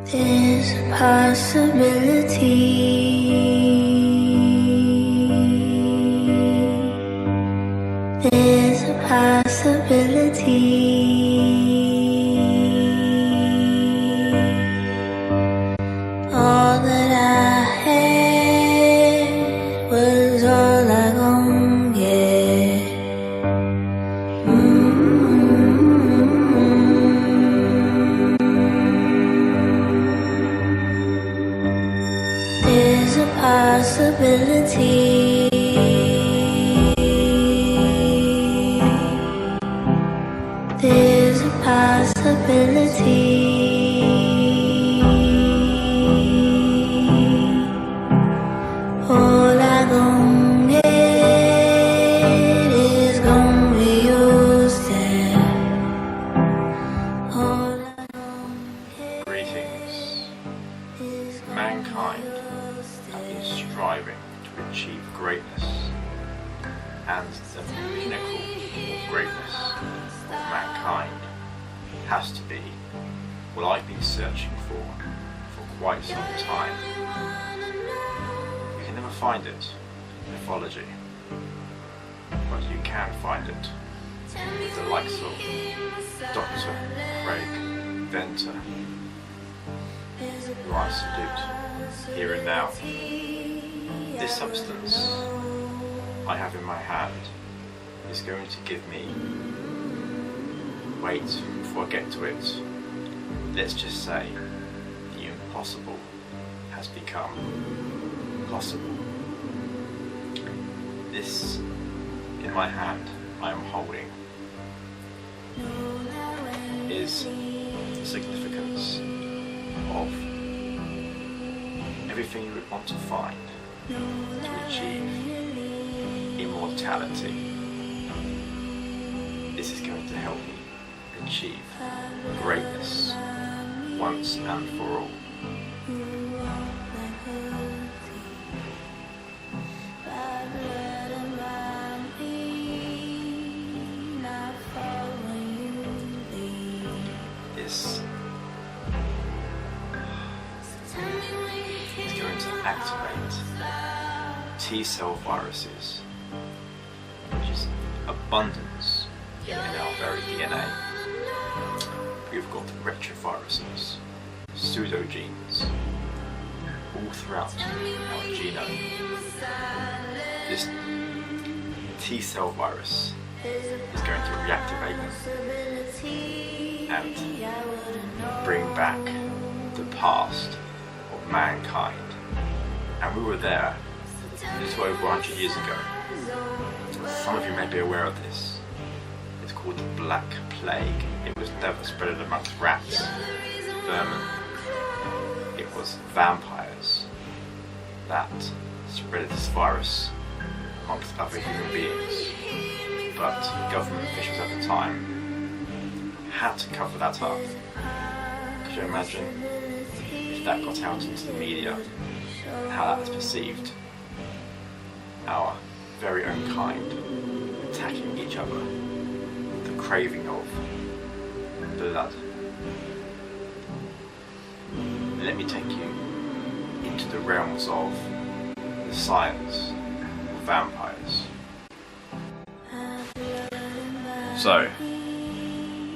There's a possibility. There's a possibility. All that I had was all I gon' get. There's a possibility. There's a possibility. All I gon' get is gon' be yours there. All I gon' get. Greetings. Mankind have been striving to achieve greatness, and the pinnacle of greatness of mankind has to be what I've been searching for quite some time. You can never find it in mythology, but you can find it with the likes of Dr. Craig Venter, who I salute here and now. This substance I have in my hand is going to give me, wait before I get to it, let's just say the impossible has become possible. This in my hand I am holding is the significance of everything you would want to find to achieve immortality. This is going to help me achieve greatness once and for all. This is going to activate T-cell viruses, which is abundance in our very DNA. We've got retroviruses, pseudogenes, all throughout our genome. This T-cell virus is going to reactivate them and bring back the past of mankind. And we were there just over 100 years ago. Some of you may be aware of this. It's called the Black Plague. It was never spread amongst rats, vermin. It was vampires that spread this virus amongst other human beings. But government officials at the time had to cover that up. Could you imagine if that got out into the media, how that's perceived? Our very own kind attacking each other, the craving of blood. Let me take you into the realms of the science of vampires. So,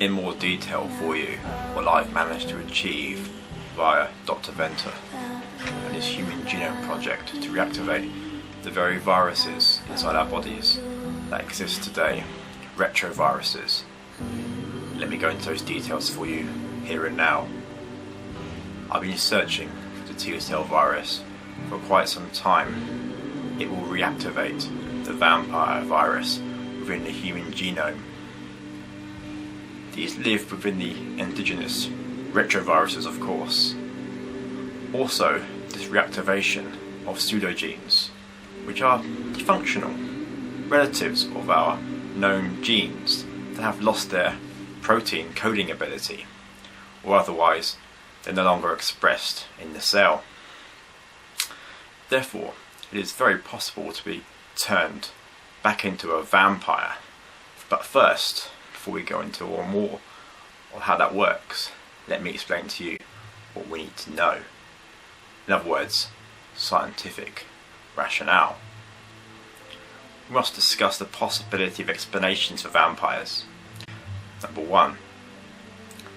in more detail for you, what I've managed to achieve via Dr. Venter and his Human Genome Project to reactivate the very viruses inside our bodies that exist today, retroviruses. Let me go into those details for you here and now. I've been searching for the T-cell virus for quite some time. It will reactivate the vampire virus within the human genome. These live within the indigenous retroviruses, of course. Also, this reactivation of pseudogenes, which are functional relatives of our known genes that have lost their protein coding ability, or otherwise they're no longer expressed in the cell. Therefore, it is very possible to be turned back into a vampire. But first, before we go into more of how that works, let me explain to you what we need to know. In other words, scientific rationale. We must discuss the possibility of explanations for vampires. Number 1,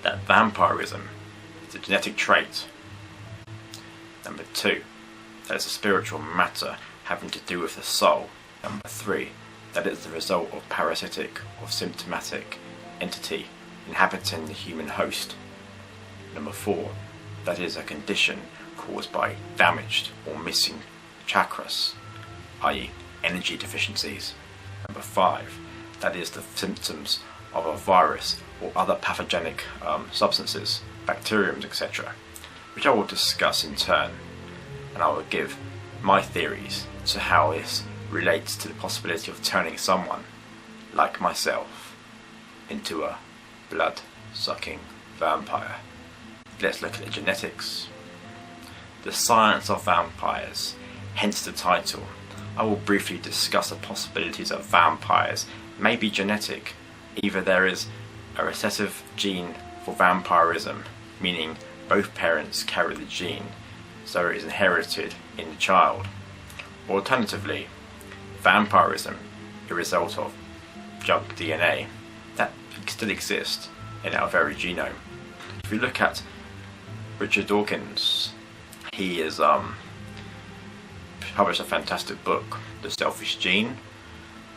that vampirism is a genetic trait. Number 2, that it's a spiritual matter having to do with the soul. Number 3, that it's the result of parasitic or symptomatic entity inhabiting the human host. Number 4, that is a condition caused by damaged or missing chakras, i.e. energy deficiencies. Number 5, that is the symptoms of a virus or other pathogenic substances, bacteriums, etc., which I will discuss in turn, and I will give my theories to how this relates to the possibility of turning someone, like myself, into a blood-sucking vampire. Let's look at the genetics. The science of vampires, hence the title. I will briefly discuss the possibilities of vampires may be genetic. Either there is a recessive gene for vampirism, meaning both parents carry the gene, so it is inherited in the child. Or alternatively, vampirism is a result of junk DNA that still exists in our very genome. If we look at Richard Dawkins, he has published a fantastic book, The Selfish Gene,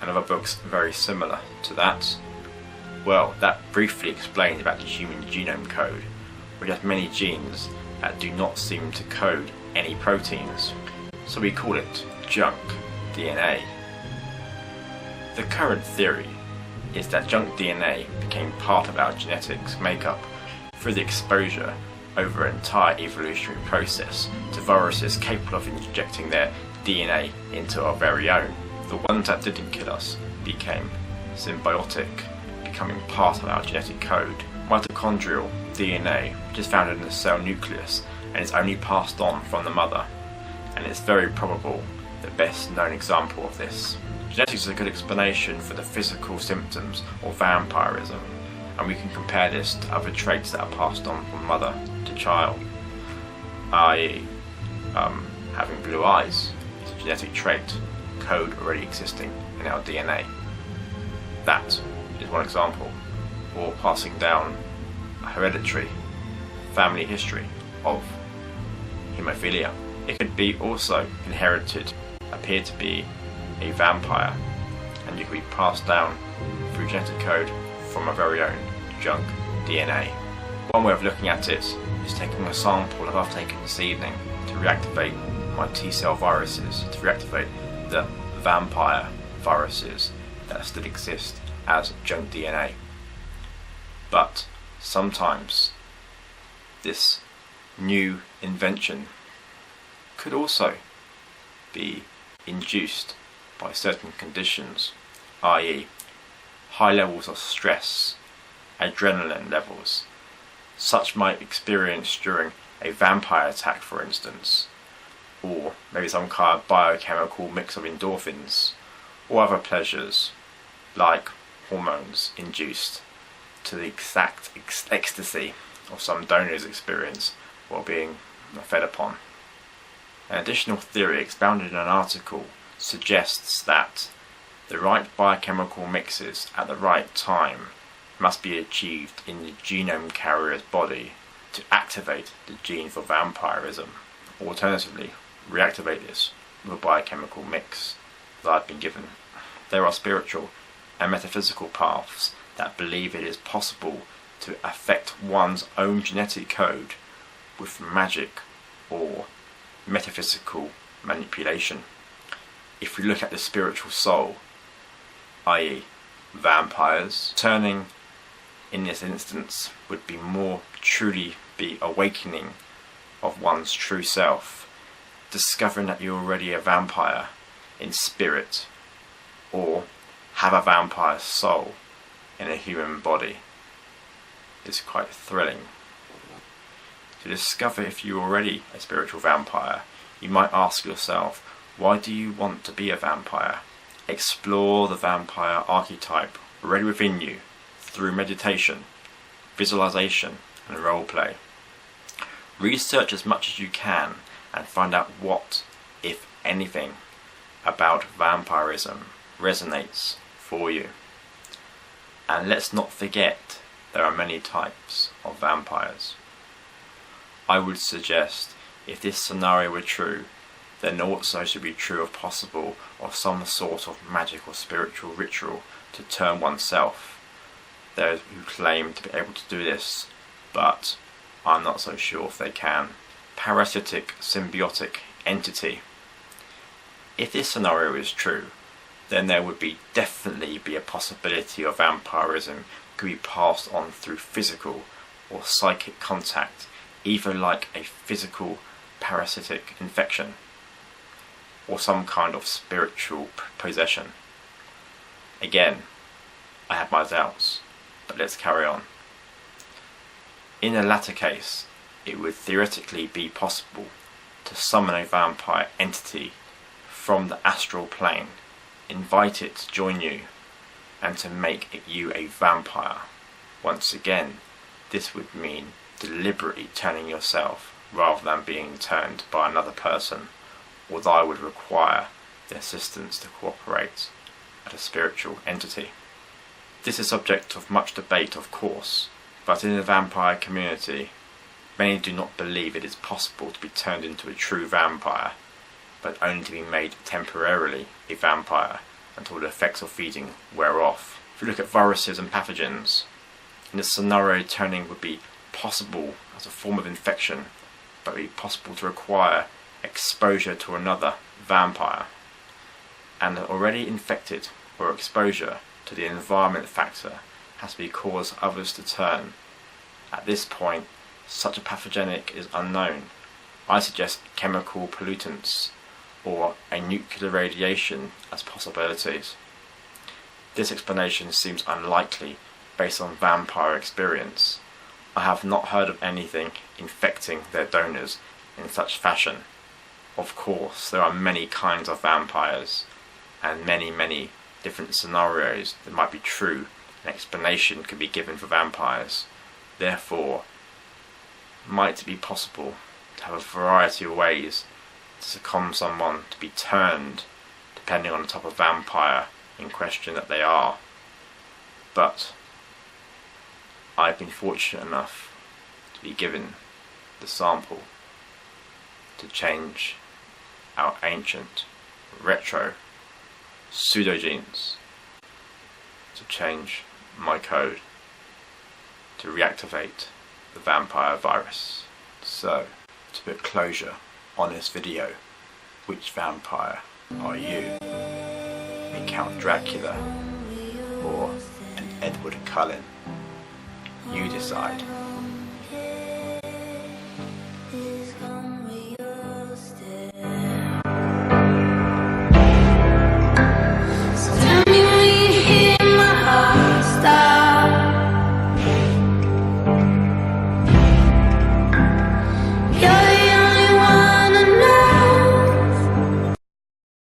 and other books very similar to that. Well, that briefly explains about the human genome code, which has many genes that do not seem to code any proteins, so we call it junk DNA. The current theory is that junk DNA became part of our genetics makeup through the exposure over an entire evolutionary process to viruses capable of injecting their DNA into our very own. The ones that didn't kill us became symbiotic, becoming part of our genetic code. Mitochondrial DNA, which is found in the cell nucleus and is only passed on from the mother, and it's very probable the best known example of this. Genetics is a good explanation for the physical symptoms of vampirism, and we can compare this to other traits that are passed on from mother to child, i.e. having blue eyes is a genetic trait, code already existing in our DNA. That is one example. Or passing down a hereditary family history of haemophilia. It could be also inherited, appear to be a vampire, and you could be passed down through genetic code from a very own junk DNA. One way of looking at it is taking a sample that I've taken this evening to reactivate my T-cell viruses, to reactivate the vampire viruses that still exist as junk DNA. But sometimes this new invention could also be induced by certain conditions, i.e. high levels of stress, adrenaline levels. Such might be experienced during a vampire attack, for instance, or maybe some kind of biochemical mix of endorphins, or other pleasures like hormones induced to the exact ecstasy of some donors experience while being fed upon. An additional theory expounded in an article suggests that the right biochemical mixes at the right time must be achieved in the genome carrier's body to activate the gene for vampirism. Alternatively, reactivate this with a biochemical mix that I've been given. There are spiritual and metaphysical paths that believe it is possible to affect one's own genetic code with magic or metaphysical manipulation. If we look at the spiritual soul, i.e. vampires, turning in this instance would be more truly be awakening of one's true self, discovering that you're already a vampire in spirit, or have a vampire soul in a human body. It's quite thrilling. To discover if you're already a spiritual vampire, you might ask yourself, why do you want to be a vampire? Explore the vampire archetype already within you through meditation, visualization and role play. Research as much as you can and find out what, if anything, about vampirism resonates for you. And let's not forget, there are many types of vampires. I would suggest, if this scenario were true, then also should be true if possible of some sort of magic or spiritual ritual to turn oneself. Those who claim to be able to do this, but I'm not so sure if they can. Parasitic symbiotic entity. If this scenario is true, then there would definitely be a possibility of vampirism could be passed on through physical or psychic contact, either like a physical parasitic infection or some kind of spiritual possession. Again, I have my doubts, but let's carry on. In the latter case, it would theoretically be possible to summon a vampire entity from the astral plane, invite it to join you, and to make you a vampire. Once again, this would mean deliberately turning yourself rather than being turned by another person, although I would require the assistance to cooperate at a spiritual entity. This is subject of much debate, of course, but in the vampire community, many do not believe it is possible to be turned into a true vampire, but only to be made temporarily a vampire until the effects of feeding wear off. If you look at viruses and pathogens, in this scenario turning would be possible as a form of infection, but it would be possible to require exposure to another vampire. And already infected or exposure to the environment factor has to cause others to turn. At this point, such a pathogenic is unknown. I suggest chemical pollutants or a nuclear radiation as possibilities. This explanation seems unlikely based on vampire experience. I have not heard of anything infecting their donors in such fashion. Of course, there are many kinds of vampires and many different scenarios that might be true. An explanation could be given for vampires. Therefore, might it be possible to have a variety of ways to succumb someone to be turned depending on the type of vampire in question that they are. But I've been fortunate enough to be given the sample to change our ancient retro pseudogenes, to change my code, to reactivate the vampire virus. So, to put closure on this video, which vampire are you? A Count Dracula or an Edward Cullen? You decide.